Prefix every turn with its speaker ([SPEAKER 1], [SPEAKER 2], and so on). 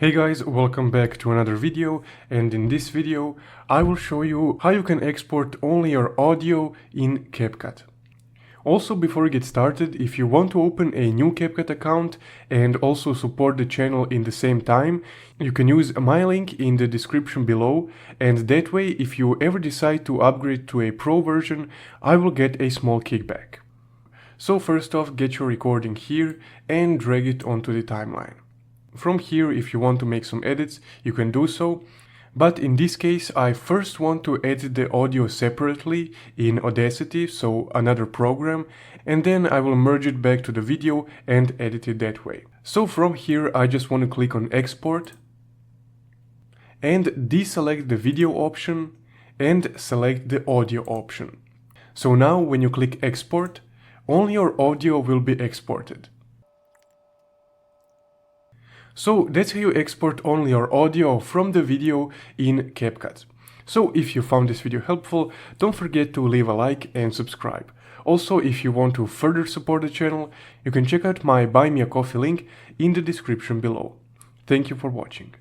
[SPEAKER 1] Hey guys, welcome back to another video, and in this video I will show you how you can export only your audio in CapCut. Also, before we get started, if you want to open a new CapCut account and also support the channel in the same time, you can use my link in the description below, and that way if you ever decide to upgrade to a pro version, I will get a small kickback. So first off, get your recording here and drag it onto the timeline. From here, if you want to make some edits, you can do so, but in this case I first want to edit the audio separately in Audacity, so another program, and then I will merge it back to the video and edit it that way. So from here I just want to click on export and deselect the video option and select the audio option. So now when you click export, only your audio will be exported. So that's how you export only your audio from the video in CapCut. So if you found this video helpful, don't forget to leave a like and subscribe. Also, if you want to further support the channel, you can check out my Buy Me a Coffee link in the description below. Thank you for watching.